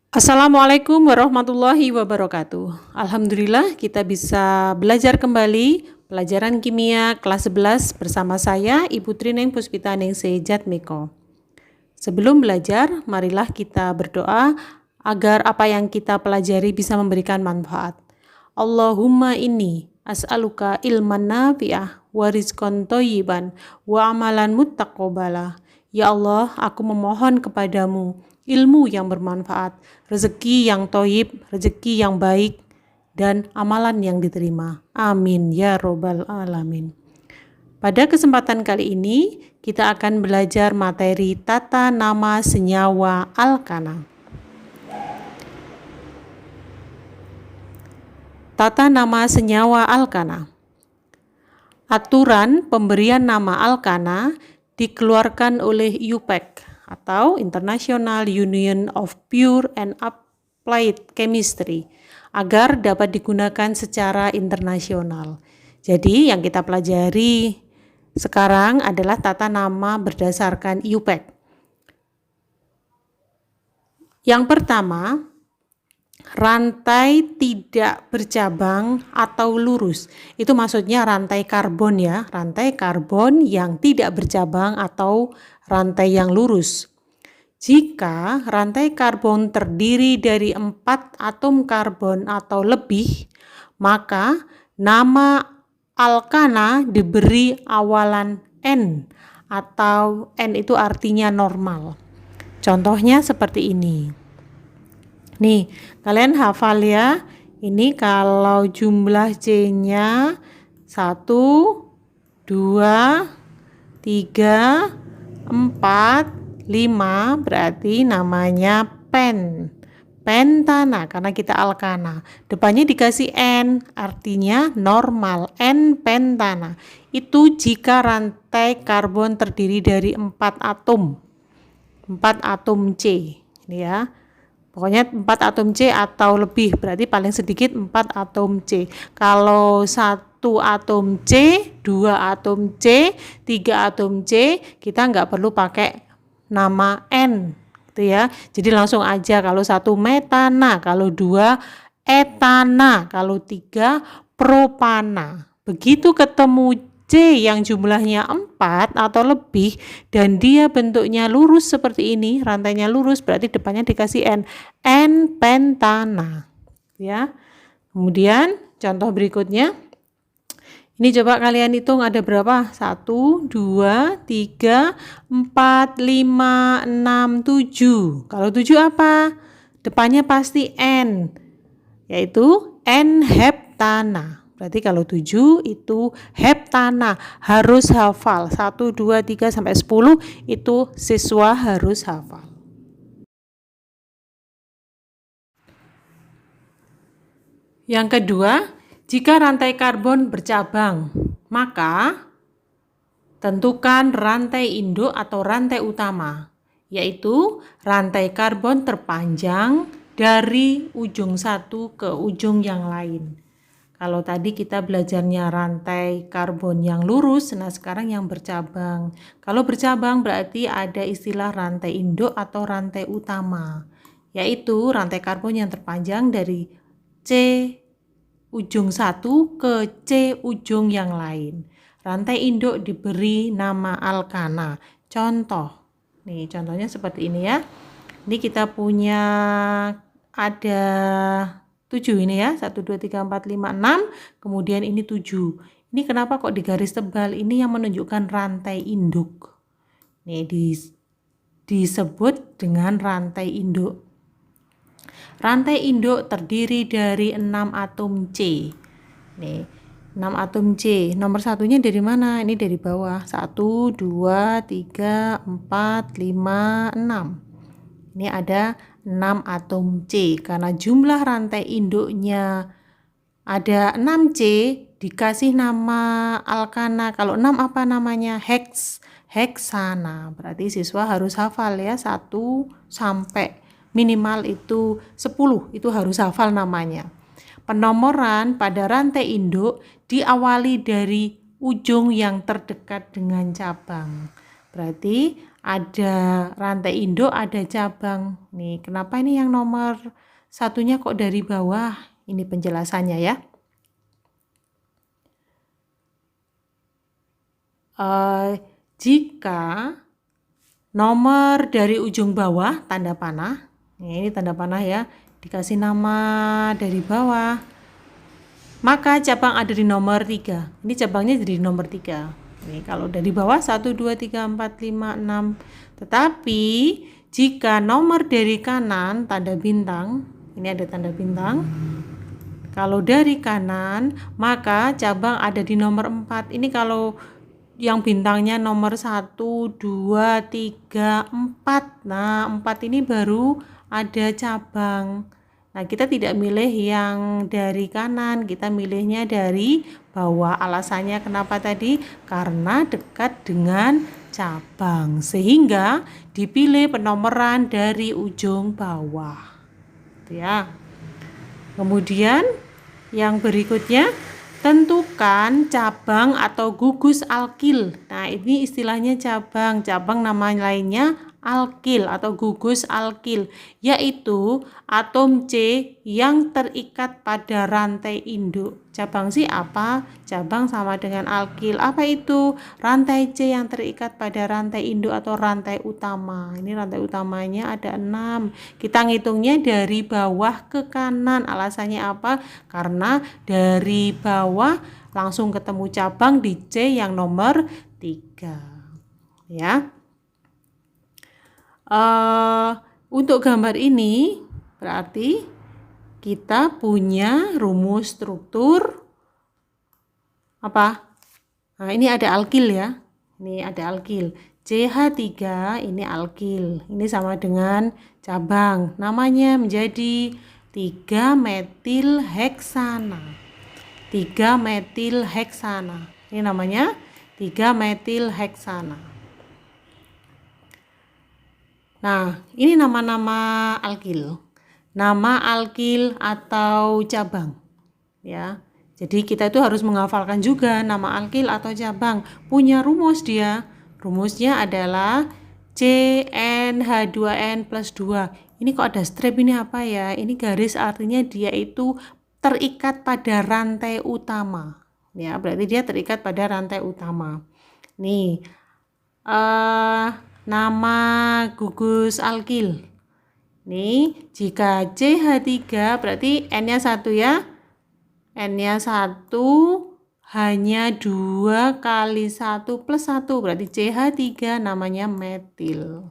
Assalamualaikum warahmatullahi wabarakatuh. Alhamdulillah kita bisa belajar kembali pelajaran kimia kelas 11 bersama saya Ibu Trineng Puspitaning Sejatmiko. Sebelum belajar, marilah kita berdoa agar apa yang kita pelajari bisa memberikan manfaat. Allahumma inni as'aluka ilman nafi'ah wa rizqan thayyiban wa amalan muttaqabbala. Ya Allah, aku memohon kepadamu ilmu yang bermanfaat, rezeki yang thayyib, rezeki yang baik, dan amalan yang diterima. Amin ya robbal alamin. Pada kesempatan kali ini, kita akan belajar materi tata nama senyawa alkana. Tata nama senyawa alkana. Aturan pemberian nama alkana dikeluarkan oleh IUPAC atau International Union of Pure and Applied Chemistry agar dapat digunakan secara internasional. Jadi yang kita pelajari sekarang adalah tata nama berdasarkan IUPAC. Yang pertama, rantai tidak bercabang atau lurus. Itu maksudnya rantai karbon ya, rantai karbon yang tidak bercabang atau rantai yang lurus. Jika rantai karbon terdiri dari 4 atom karbon atau lebih, maka nama alkana diberi awalan N atau N itu artinya normal. Contohnya seperti ini. Nih, kalian hafal ya. Ini kalau jumlah C-nya 1, 2, 3, 4, 5 berarti namanya pentana karena kita alkana. Depannya dikasih N artinya normal, N pentana. Itu jika rantai karbon terdiri dari 4 atom. 4 atom C, ini ya. Pokoknya 4 atom C atau lebih, berarti paling sedikit 4 atom C. Kalau 1 atom C, 2 atom C, 3 atom C, kita nggak perlu pakai nama N, gitu ya. Jadi langsung aja, kalau 1 metana, kalau 2 etana, kalau 3 propana. Begitu ketemu C yang jumlahnya 4 atau lebih dan dia bentuknya lurus seperti ini, rantainya lurus, berarti depannya dikasih N, N pentana. Ya. Kemudian contoh berikutnya. Ini coba kalian hitung ada berapa? 1, 2, 3, 4, 5, 6, 7. Kalau 7 apa? Depannya pasti N, yaitu N heptana. Berarti kalau 7 itu heptana, harus hafal. 1, 2, 3, sampai 10 itu siswa harus hafal. Yang kedua, jika rantai karbon bercabang, maka tentukan rantai induk atau rantai utama, yaitu rantai karbon terpanjang dari ujung satu ke ujung yang lain. Kalau tadi kita belajarnya rantai karbon yang lurus, nah sekarang yang bercabang. Kalau bercabang berarti ada istilah rantai induk atau rantai utama, yaitu rantai karbon yang terpanjang dari C ujung satu ke C ujung yang lain. Rantai induk diberi nama alkana. Contoh, nih contohnya seperti ini ya. Ini kita punya ada 7 ini ya, 1, 2, 3, 4, 5, 6, kemudian ini 7. Ini kenapa kok di garis tebal? Ini yang menunjukkan rantai induk. Nih disebut dengan rantai induk. Rantai induk terdiri dari 6 atom C. Nih, 6 atom C. Nomor satunya dari mana? Ini dari bawah. 1, 2, 3, 4, 5, 6. Ini ada 6 atom C. Karena jumlah rantai induknya ada 6 C, dikasih nama alkana. Kalau 6 apa namanya? Heksana. Berarti siswa harus hafal ya, 1 sampai minimal itu 10. Itu harus hafal namanya. Penomoran pada rantai induk diawali dari ujung yang terdekat dengan cabang. Berarti ada rantai induk, ada cabang. Nih, kenapa ini yang nomor satunya kok dari bawah? Ini penjelasannya ya. Jika nomor dari ujung bawah tanda panah, ini tanda panah ya, dikasih nama dari bawah, maka cabang ada di nomor 3. Ini cabangnya jadi nomor 3. Nih, kalau dari bawah 1, 2, 3, 4, 5, 6. Tetapi jika nomor dari kanan tanda bintang, ini ada tanda bintang. Kalau dari kanan, maka cabang ada di nomor 4. Ini kalau yang bintangnya nomor 1, 2, 3, 4. Nah, 4 ini baru ada cabang. Nah, kita tidak milih yang dari kanan, kita milihnya dari bawah. Alasannya kenapa tadi? Karena dekat dengan cabang, sehingga dipilih penomoran dari ujung bawah. Ya. Kemudian yang berikutnya, tentukan cabang atau gugus alkil. Nah, ini istilahnya cabang. Cabang nama lainnya alkil atau gugus alkil, yaitu atom C yang terikat pada rantai induk. Cabang C apa? Cabang sama dengan alkil. Apa itu? Rantai C yang terikat pada rantai induk atau rantai utama. Ini rantai utamanya ada 6. Kita ngitungnya dari bawah ke kanan. Alasannya apa? Karena dari bawah langsung ketemu cabang di C yang nomor 3. Ya. Untuk gambar ini berarti kita punya rumus struktur apa? Nah, ini ada alkil ya. Ini ada alkil. CH3 ini alkil. Ini sama dengan cabang. Namanya menjadi 3-metil heksana. 3-metil heksana. Ini namanya 3-metil heksana. Nah, ini nama-nama alkil. Nama alkil atau cabang. Ya. Jadi kita itu harus menghafalkan juga nama alkil atau cabang. Punya rumus dia. Rumusnya adalah CnH2n plus 2. Ini kok ada strip, ini apa ya? Ini garis, artinya dia itu terikat pada rantai utama. Ya, berarti dia terikat pada rantai utama. Nih, nama gugus alkil. Nih, jika CH3 berarti N-nya 1 ya. N-nya 1 hanya 2 kali 1 plus 1. Berarti CH3 namanya metil.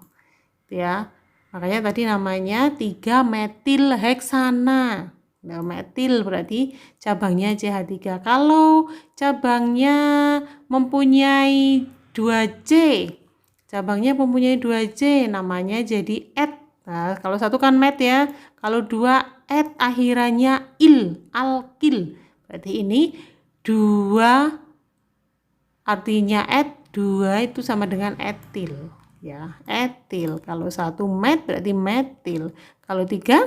Ya. Makanya tadi namanya 3-metil heksana. Nah, metil berarti cabangnya CH3. Kalau cabangnya mempunyai 2C, cabangnya mempunyai 2C, namanya jadi et. Nah, kalau satu kan met ya. Kalau 2 et akhirannya il, alkil. Berarti ini 2 artinya et, 2 itu sama dengan etil. Ya, etil. Kalau 1 met berarti metil. Kalau 3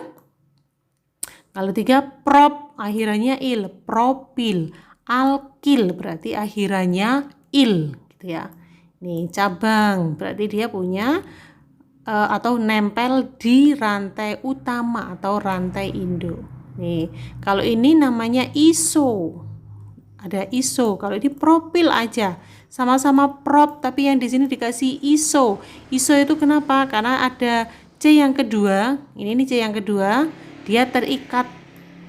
prop akhirannya il, propil. Alkil berarti akhirannya il, gitu ya. Nih, cabang berarti dia punya atau nempel di rantai utama atau rantai induk. Nih, kalau ini namanya iso. Ada iso. Kalau ini propil aja. Sama-sama prop, tapi yang di sini dikasih iso. Iso itu kenapa? Karena ada C yang kedua. Ini C yang kedua, dia terikat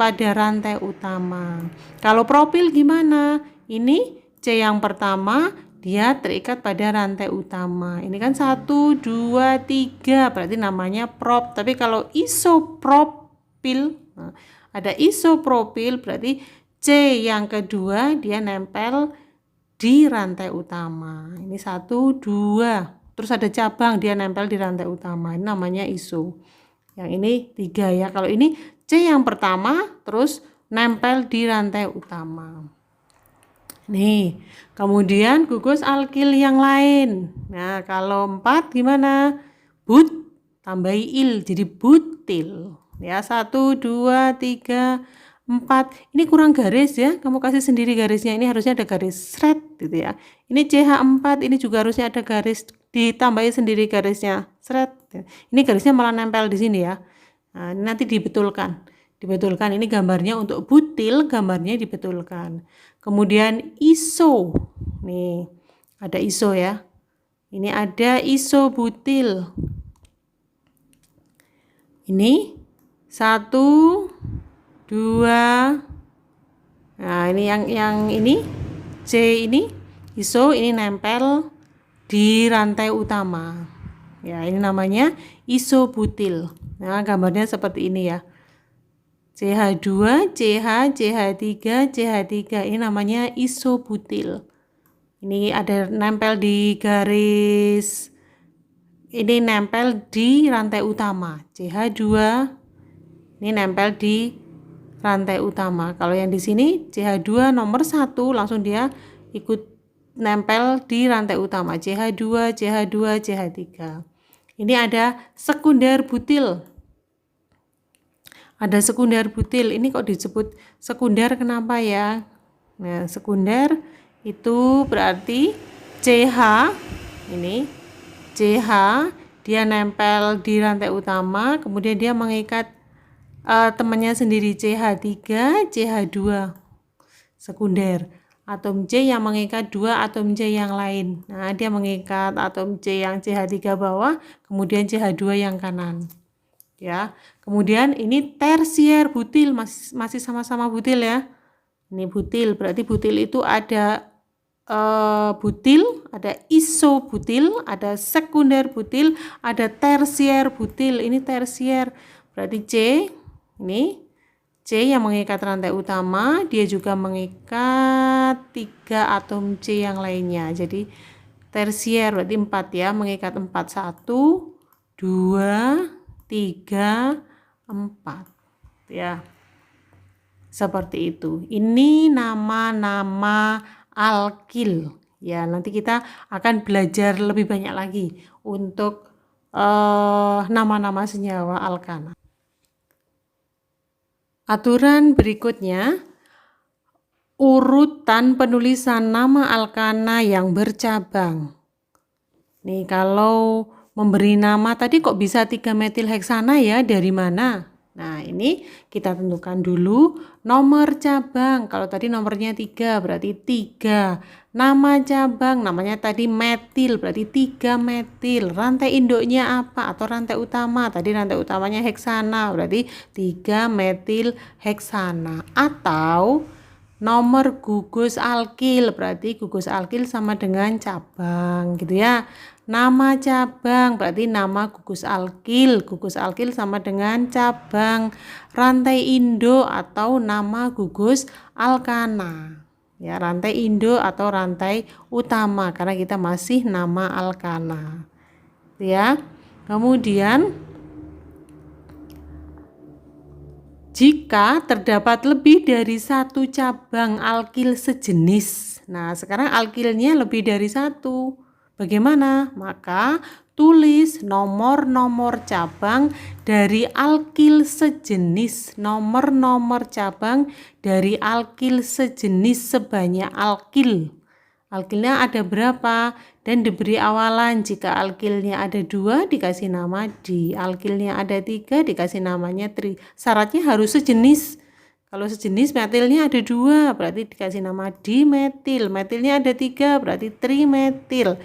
pada rantai utama. Kalau propil gimana? Ini C yang pertama, dia terikat pada rantai utama. Ini kan 1, 2, 3, berarti namanya prop. Tapi kalau isopropil, nah, ada isopropil berarti C yang kedua dia nempel di rantai utama. Ini 1, 2. Terus ada cabang, dia nempel di rantai utama. Ini namanya iso. Yang ini 3 ya. Kalau ini C yang pertama terus nempel di rantai utama. Nih, kemudian gugus alkil yang lain. Nah, kalau 4 gimana? But, tambahi il, jadi butil. Ya, 1, 2, 3, 4. Ini kurang garis ya. Kamu kasih sendiri garisnya. Ini harusnya ada garis sret gitu ya. Ini CH4, ini juga harusnya ada garis ditambahin sendiri garisnya. Seret. Ini garisnya malah nempel di sini ya. Nah, ini nanti dibetulkan. Dibetulkan, ini gambarnya untuk butil, gambarnya dibetulkan. Kemudian iso. Nih, ada iso ya. Ini ada iso butil. Ini 1, 2. Nah, ini yang ini C ini iso, ini nempel di rantai utama. Ya, ini namanya isobutil. Nah, gambarnya seperti ini ya. CH2, CH, CH3, CH3. Ini namanya isobutil. Ini ada nempel di garis, ini nempel di rantai utama. CH2 ini nempel di rantai utama. Kalau yang di sini CH2 nomor 1 langsung dia ikut nempel di rantai utama. CH2, CH2, CH3. Ini ada sekunder butil. Ada sekunder butil. Ini kok disebut sekunder kenapa ya? Nah, sekunder itu berarti CH, ini CH dia nempel di rantai utama, kemudian dia mengikat temannya sendiri CH3, CH2. Sekunder. Atom C yang mengikat dua atom C yang lain. Nah, dia mengikat atom C yang CH3 bawah, kemudian CH2 yang kanan. Ya. Kemudian ini tersier butil, masih sama-sama butil ya. Ini butil, berarti butil itu ada butil, ada isobutil, ada sekunder butil, ada tersier butil. Ini tersier, berarti C, ini C yang mengikat rantai utama, dia juga mengikat 3 atom C yang lainnya. Jadi tersier berarti 4 ya, mengikat 4. 1, 2, 3, 4. Ya. Seperti itu. Ini nama-nama alkil. Ya, nanti kita akan belajar lebih banyak lagi untuk nama-nama senyawa alkana. Aturan berikutnya, urutan penulisan nama alkana yang bercabang. Nih, kalau memberi nama tadi kok bisa 3 metil heksana ya, dari mana? Nah, ini kita tentukan dulu nomor cabang. Kalau tadi nomornya 3, berarti 3. Nama cabang, namanya tadi metil, berarti 3 metil. Rantai induknya apa? Atau rantai utama? Tadi rantai utamanya heksana, berarti 3 metil heksana. Atau nomor gugus alkil, berarti gugus alkil sama dengan cabang, gitu ya. Nama cabang, berarti nama gugus alkil. Gugus alkil sama dengan cabang. Rantai induk atau nama gugus alkana. Ya, rantai induk atau rantai utama, karena kita masih nama alkana. Ya. Kemudian jika terdapat lebih dari 1 cabang alkil sejenis. Nah, sekarang alkilnya lebih dari 1. Bagaimana? Maka tulis nomor-nomor cabang dari alkil sejenis. Nomor-nomor cabang dari alkil sejenis sebanyak alkil. Alkilnya ada berapa? Dan diberi awalan. Jika alkilnya ada 2 dikasih nama di. Alkilnya ada 3 dikasih namanya tri. Syaratnya harus sejenis. Kalau sejenis metilnya ada 2 berarti dikasih nama dimetil. Metilnya ada 3 berarti trimetil.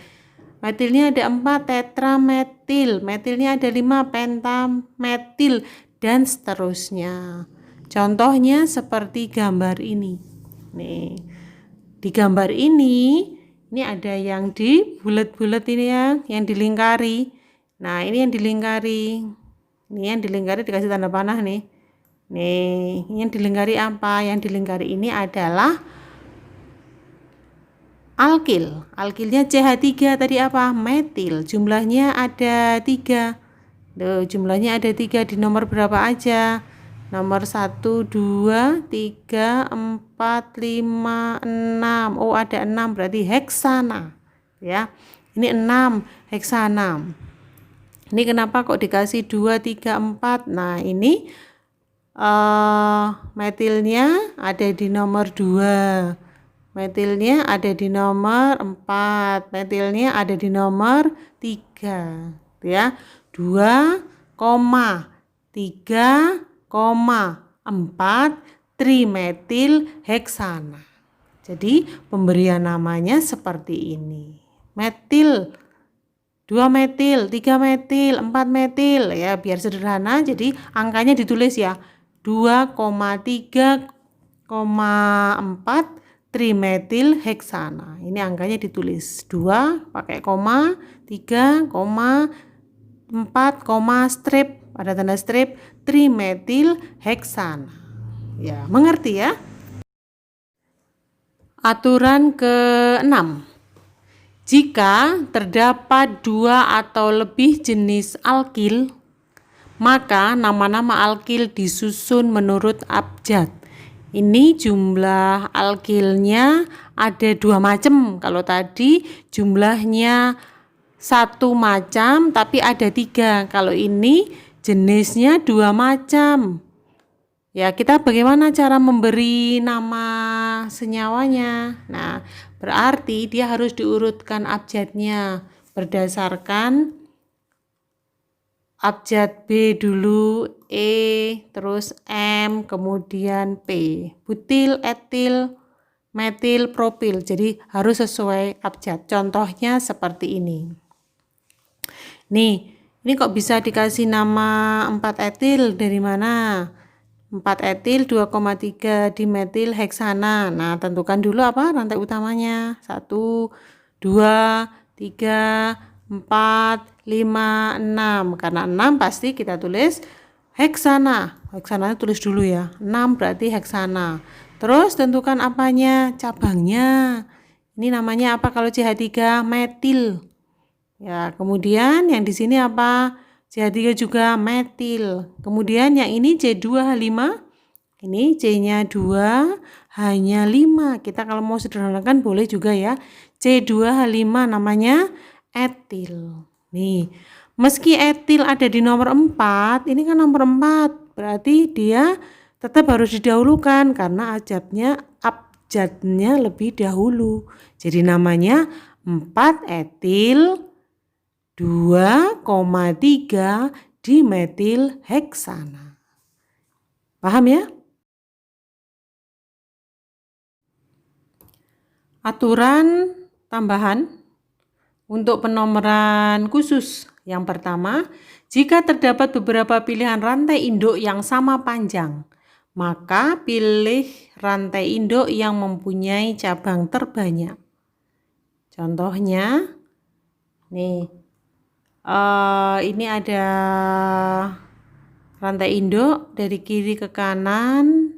Metilnya ada 4 tetrametil. Metilnya ada 5 pentametil dan seterusnya. Contohnya seperti gambar ini. Nih. Di gambar ini ada yang di bulat-bulat ini ya, yang dilingkari. Nah, ini yang dilingkari. Ini yang dilingkari dikasih tanda panah nih. Nih, ini yang dilingkari apa? Yang dilingkari ini adalah alkil. Alkilnya CH3 tadi apa? Metil. Jumlahnya ada 3. Tuh, jumlahnya ada 3 di nomor berapa aja? Nomor 1, 2, 3, 4, 5, 6. Oh, ada 6 berarti heksana. Ya. Ini 6 heksana. Ini kenapa kok dikasih 2, 3, 4? Nah, ini metilnya ada di nomor 2. Metilnya ada di nomor 4, metilnya ada di nomor 3, ya. 2,3,4 trimetil heksana. Jadi pemberian namanya seperti ini. Metil, 2 metil, 3 metil, 4 metil, ya biar sederhana. Jadi angkanya ditulis ya 2,3,4 trimetil heksana. Ini angkanya ditulis 2 pakai koma, 3 koma, 4 koma, strip, ada tanda strip, trimetil heksana. Ya, mengerti ya? Aturan ke-6. Jika terdapat 2 atau lebih jenis alkil, maka nama-nama alkil disusun menurut abjad. Ini jumlah alkilnya ada 2 macam. Kalau tadi jumlahnya 1 macam tapi ada 3. Kalau ini jenisnya 2 macam. Ya, kita bagaimana cara memberi nama senyawanya? Nah, berarti dia harus diurutkan abjadnya berdasarkan abjad B dulu, E, terus M, kemudian P. Butil, etil, metil, propil. Jadi harus sesuai abjad. Contohnya seperti ini. Nih, ini kok bisa dikasih nama 4 etil dari mana? 4 etil 2,3 dimetil heksana. Nah, tentukan dulu apa rantai utamanya. 1, 2, 3, 4, 5, 6. Karena 6 pasti kita tulis heksana. Heksananya tulis dulu ya. 6 berarti heksana. Terus tentukan apanya? Cabangnya. Ini namanya apa kalau CH3? Metil. Ya, kemudian yang di sini apa? CH3 juga metil. Kemudian yang ini C2H5. Ini C-nya 2, hanya 5. Kita kalau mau sederhanakan boleh juga ya. C2H5 namanya etil. Nih, meski etil ada di nomor 4, ini kan nomor 4. Berarti dia tetap harus didahulukan karena abjadnya lebih dahulu. Jadi namanya 4 etil 2,3 dimetil heksana. Paham ya? Aturan tambahan untuk penomoran khusus. Yang pertama, jika terdapat beberapa pilihan rantai induk yang sama panjang, maka pilih rantai induk yang mempunyai cabang terbanyak. Contohnya, nih, ini ada rantai induk dari kiri ke kanan,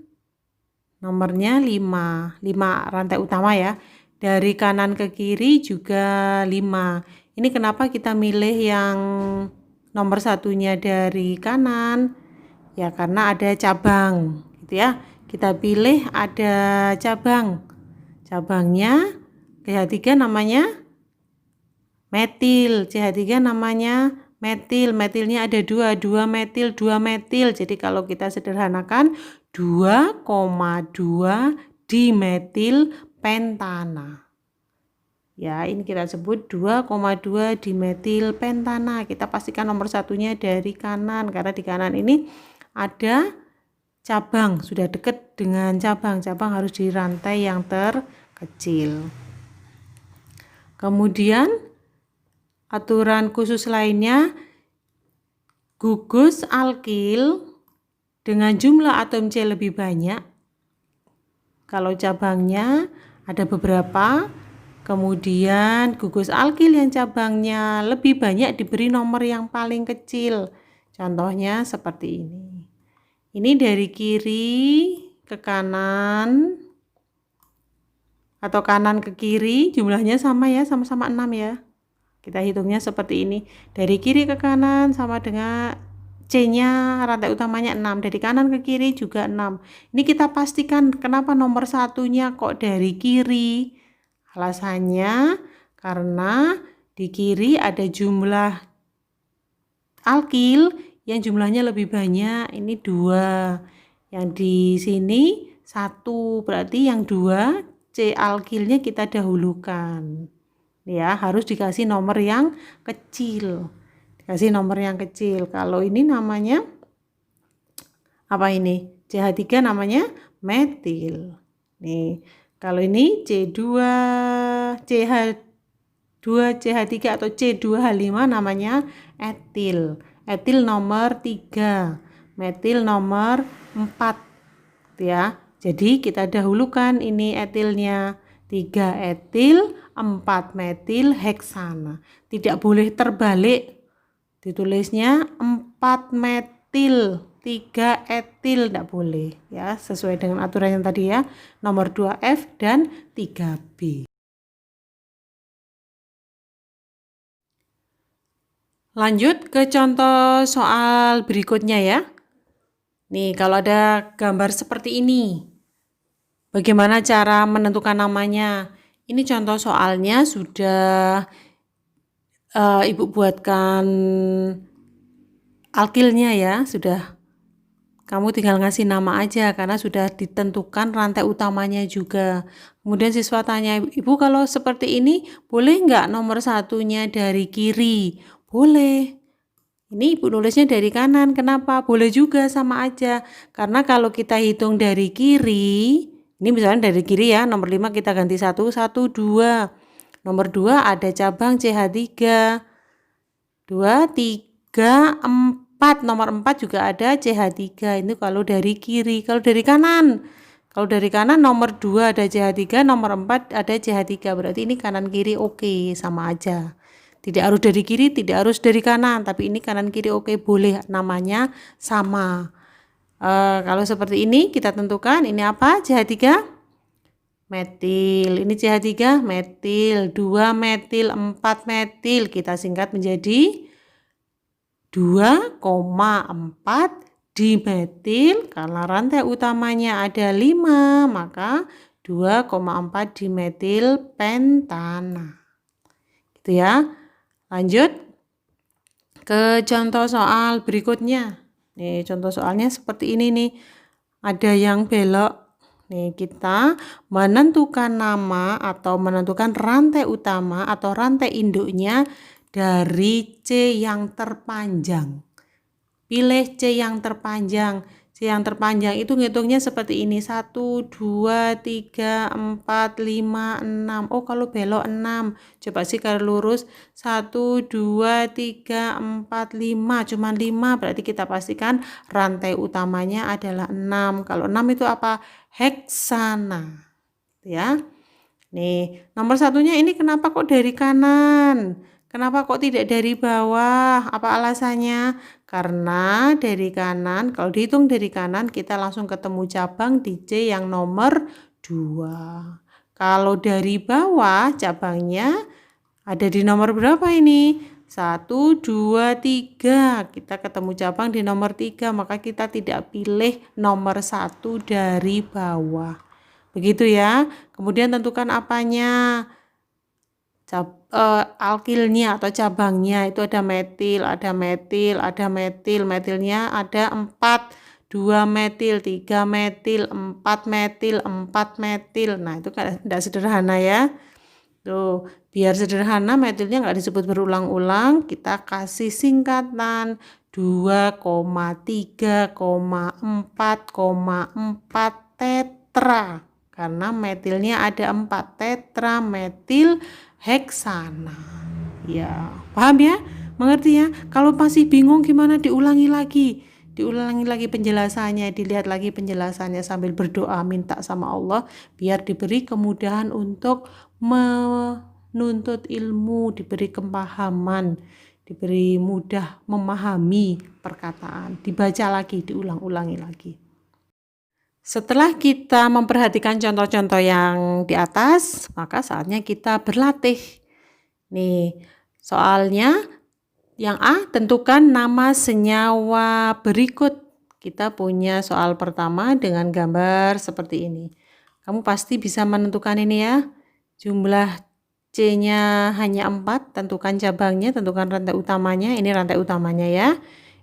nomornya 5 rantai utama ya. Dari kanan ke kiri juga 5. Ini kenapa kita milih yang nomor satunya dari kanan? Ya karena ada cabang gitu ya. Kita pilih ada cabang. Cabangnya CH3 namanya metil, CH3 namanya metil. Metilnya ada 2 metil, 2 metil. Jadi kalau kita sederhanakan 2,2 dimetil pentana. Ya, ini kita sebut 2,2 dimetil pentana. Kita pastikan nomor satunya dari kanan karena di kanan ini ada cabang, sudah dekat dengan cabang. Cabang harus di rantai yang terkecil. Kemudian aturan khusus lainnya, gugus alkil dengan jumlah atom C lebih banyak. Kalau cabangnya ada beberapa, kemudian gugus alkil yang cabangnya lebih banyak diberi nomor yang paling kecil. Contohnya seperti ini. Ini dari kiri ke kanan atau kanan ke kiri, jumlahnya sama ya, sama-sama 6 ya. Kita hitungnya seperti ini. Dari kiri ke kanan sama dengan C-nya rantai utamanya 6. Dari kanan ke kiri juga 6. Ini kita pastikan kenapa nomor satunya kok dari kiri. Alasannya karena di kiri ada jumlah alkil yang jumlahnya lebih banyak. Ini 2. Yang di sini 1. Berarti yang 2 C alkilnya kita dahulukan. Ya, harus dikasih nomor yang kecil. Dikasih nomor yang kecil. Kalau ini namanya apa ini? CH3 namanya metil. Nih, kalau ini C2, CH2, CH3 atau C2H5 namanya etil. Etil nomor 3, metil nomor 4 ya. Jadi kita dahulukan ini etilnya. 3 etil, 4 metil heksana. Tidak boleh terbalik. Ditulisnya 4 metil, 3 etil, tidak boleh ya, sesuai dengan aturan yang tadi ya, nomor 2F dan 3B. Lanjut ke contoh soal berikutnya ya. Nih, kalau ada gambar seperti ini, bagaimana cara menentukan namanya? Ini contoh soalnya sudah Ibu buatkan alkilnya ya, sudah. Kamu tinggal ngasih nama aja karena sudah ditentukan rantai utamanya juga. Kemudian siswa tanya, Ibu kalau seperti ini boleh nggak nomor satunya dari kiri? Boleh. Ini Ibu nulisnya dari kanan. Kenapa? Boleh juga, sama aja. Karena kalau kita hitung dari kiri, ini misalnya dari kiri ya, nomor 5 kita ganti 1, 1, 2. Nomor 2 ada cabang CH3. 2, 3, 4. Nomor 4 juga ada CH3. Ini kalau dari kiri. Kalau dari kanan nomor 2 ada CH3, nomor 4 ada CH3. Berarti ini kanan kiri oke, sama aja. Tidak harus dari kiri, tidak harus dari kanan, tapi ini kanan kiri oke, boleh, namanya sama. Kalau seperti ini kita tentukan ini apa? CH3 metil. Ini CH3 metil, 2 metil, 4 metil. Kita singkat menjadi 2,4 dimetil. Karena rantai utamanya ada 5, maka 2,4 dimetil pentana. Gitu ya. Lanjut ke contoh soal berikutnya. Nih, contoh soalnya seperti ini nih. Ada yang belok. Nih, kita menentukan nama atau menentukan rantai utama atau rantai induknya dari C yang terpanjang. Pilih C yang terpanjang. C yang terpanjang itu ngitungnya seperti ini. 1, 2, 3, 4, 5, 6. Oh, kalau belok 6. Coba sih kalau lurus. 1, 2, 3, 4, 5. Cuma 5. Berarti kita pastikan rantai utamanya adalah 6. Kalau 6 itu apa? Heksana. Ya. Nih, nomor satunya ini kenapa kok dari kanan? Kenapa kok tidak dari bawah? Apa alasannya? Karena dari kanan, kalau dihitung dari kanan kita langsung ketemu cabang di C yang nomor 2. Kalau dari bawah cabangnya ada di nomor berapa ini? 1, 2, 3. Kita ketemu cabang di nomor 3, maka kita tidak pilih nomor 1 dari bawah. Begitu ya. Kemudian tentukan apanya? Alkilnya atau cabangnya itu ada metil, ada metil, ada metil. Metilnya ada 4, 2 metil, 3 metil, 4 metil, 4 metil. Nah, itu kan tidak sederhana ya. Tuh, biar sederhana metilnya nggak disebut berulang-ulang, kita kasih singkatan 2,3,4,4 tetra. Karena metilnya ada 4, tetra metil heksana. Ya, paham ya? Mengerti ya? Kalau masih bingung gimana, diulangi lagi penjelasannya, dilihat lagi penjelasannya sambil berdoa minta sama Allah biar diberi kemudahan untuk menuntut ilmu, diberi kepahaman, diberi mudah memahami perkataan, dibaca lagi, diulang-ulangi lagi. Setelah kita memperhatikan contoh-contoh yang di atas, maka saatnya kita berlatih. Nih, soalnya yang A, tentukan nama senyawa berikut. Kita punya soal pertama dengan gambar seperti ini. Kamu pasti bisa menentukan ini ya. Jumlah C-nya hanya 4, tentukan cabangnya, tentukan rantai utamanya. Ini rantai utamanya ya.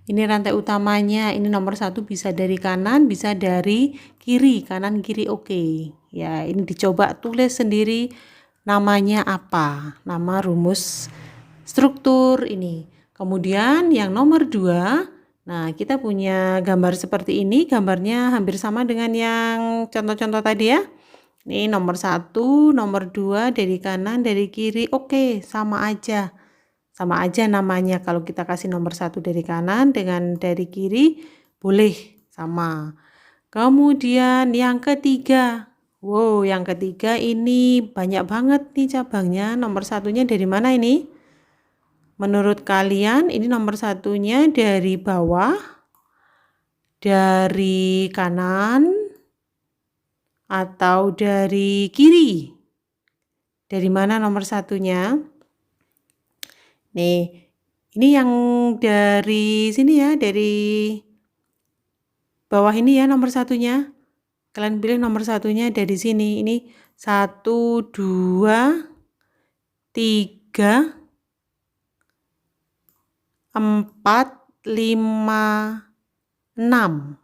Ini rantai utamanya, ini nomor 1 bisa dari kanan, bisa dari kiri, kanan kiri oke. Ya, ini dicoba tulis sendiri namanya apa, nama rumus struktur ini. Kemudian yang nomor 2, nah kita punya gambar seperti ini, gambarnya hampir sama dengan yang contoh-contoh tadi ya. Ini nomor 1, nomor 2 dari kanan, dari kiri, oke, sama aja. Sama aja namanya kalau kita kasih nomor 1 dari kanan dengan dari kiri, boleh sama. Kemudian yang ketiga, wow, yang ketiga ini banyak banget nih cabangnya. Nomor satunya dari mana ini? Menurut kalian ini nomor satunya dari bawah, dari kanan, atau dari kiri? Dari mana nomor satunya? Nih, ini yang dari sini ya, dari bawah ini ya nomor satunya. Kalian pilih nomor satunya dari sini. Ini 1, 2, 3, 4, 5, 6.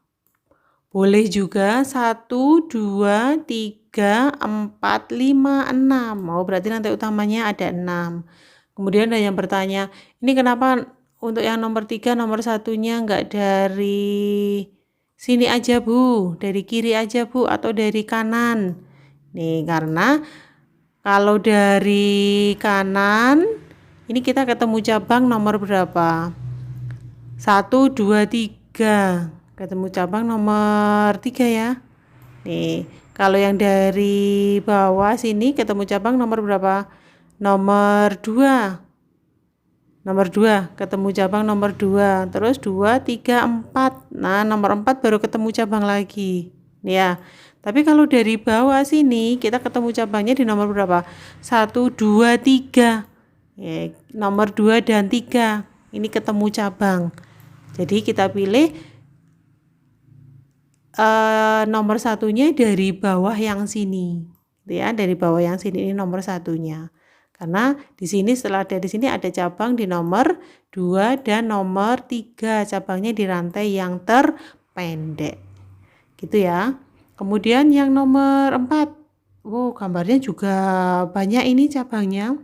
Boleh juga 1, 2, 3, 4, 5, 6. Oh, berarti rantai utamanya ada 6. Kemudian ada yang bertanya, ini kenapa untuk yang nomor 3 nomor satunya enggak dari sini aja Bu, dari kiri aja Bu, atau dari kanan? Nih, karena kalau dari kanan, ini kita ketemu cabang nomor berapa? 1, 2, 3. Ketemu cabang nomor 3 ya. Nih, kalau yang dari bawah sini ketemu cabang nomor berapa? Nomor 2. Nomor 2, ketemu cabang nomor 2. Terus 2, 3, 4. Nah, nomor 4 baru ketemu cabang lagi. Nih ya. Tapi kalau dari bawah sini kita ketemu cabangnya di nomor berapa? 1, 2, 3. Ya, nomor 2 dan 3. Ini ketemu cabang. Jadi kita pilih nomor satunya dari bawah yang sini, ya, dari bawah yang sini ini nomor satunya. Karena di sini setelah dari sini ada cabang di nomor 2 dan nomor 3, cabangnya di rantai yang terpendek. Gitu ya. Kemudian yang nomor 4. Wow, gambarnya juga banyak ini cabangnya.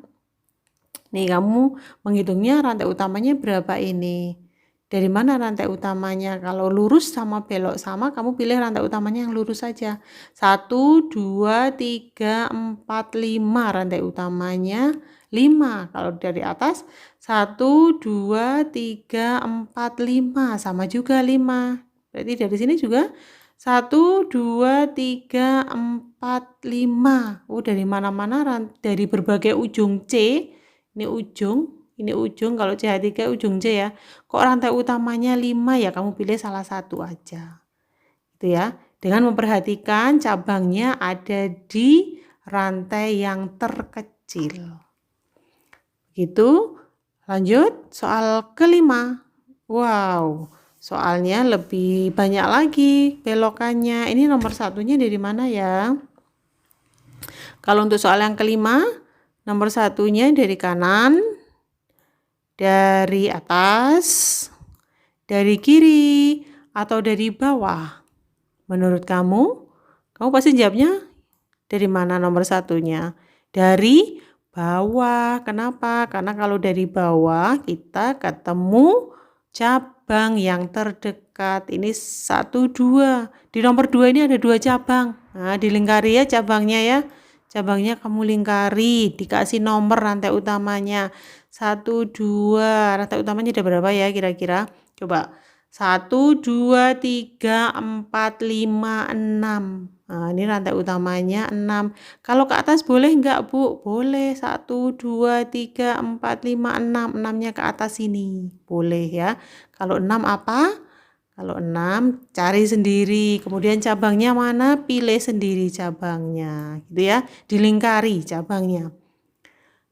Nih, kamu menghitungnya rantai utamanya berapa ini? Dari mana rantai utamanya? Kalau lurus sama belok sama, kamu pilih rantai utamanya yang lurus saja. 1, 2, 3, 4, 5 rantai utamanya 5. Kalau dari atas 1, 2, 3, 4, 5 sama juga 5. Berarti dari sini juga 1, 2, 3, 4, 5. Dari mana-mana dari berbagai ujung C. Ini ujung kalau CH3 ujung C ya. Kok rantai utamanya 5 ya, kamu pilih salah satu aja. Itu ya. Dengan memperhatikan cabangnya ada di rantai yang terkecil. Gitu. Lanjut soal kelima. Wow, soalnya lebih banyak lagi belokannya. Ini nomor satunya dari mana ya? Kalau untuk soal yang kelima, nomor satunya dari kanan, dari atas, dari kiri, atau dari bawah? Menurut kamu pasti jawabnya dari mana nomor satunya? Dari bawah. Kenapa? Karena kalau dari bawah kita ketemu cabang yang terdekat. Ini 1, 2. Di nomor 2 ini ada 2 cabang. Nah, dilingkari ya cabangnya ya. Cabangnya kamu lingkari, dikasih nomor rantai utamanya. 1, 2, rantai utamanya ada berapa ya kira-kira? Coba. 1, 2, 3, 4, 5, 6. Nah, ini rantai utamanya 6. Kalau ke atas boleh enggak Bu? Boleh. 1, 2, 3, 4, 5, 6. 6-nya ke atas sini. Boleh ya. Kalau 6 apa? Kalau 6 cari sendiri. Kemudian cabangnya mana? Pilih sendiri cabangnya. Gitu ya. Dilingkari cabangnya.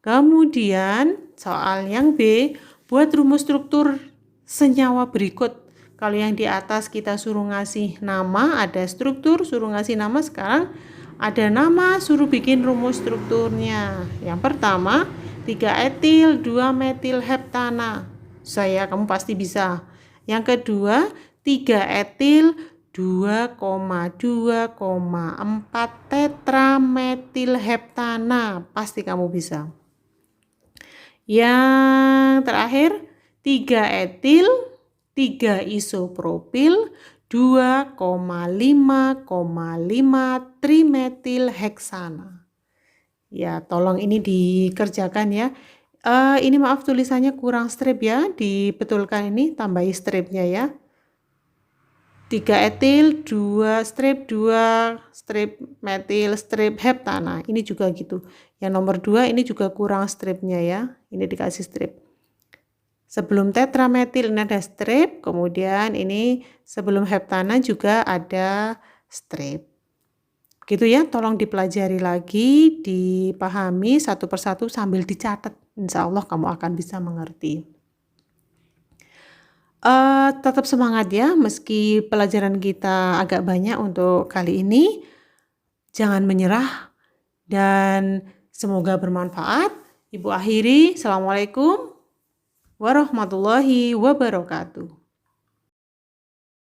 Kemudian soal yang B, buat rumus struktur senyawa berikut. Kalau yang di atas kita suruh ngasih nama, ada struktur, suruh ngasih nama. Sekarang ada nama, suruh bikin rumus strukturnya. Yang pertama, 3 etil, 2 metil heptana. Kamu pasti bisa. Yang kedua, 3 etil, 2,4 tetrametilheptana. Pasti kamu bisa. Yang terakhir 3 etil, 3 isopropil, 2,5 trimetilheksana. Ya, tolong ini dikerjakan ya. Ini maaf tulisannya kurang strip ya, dibetulkan ini, tambahi stripnya ya. 3 etil, 2 strip, 2 strip metil, strip heptana. Ini juga gitu. Yang nomor 2 ini juga kurang stripnya ya. Ini dikasih strip. Sebelum tetrametil ini ada strip, kemudian ini sebelum heptana juga ada strip. Gitu ya, tolong dipelajari lagi, dipahami satu persatu sambil dicatat. Insya Allah kamu akan bisa mengerti. Tetap semangat ya, meski pelajaran kita agak banyak untuk kali ini. Jangan menyerah dan semoga bermanfaat. Ibu akhiri, Assalamualaikum warahmatullahi wabarakatuh.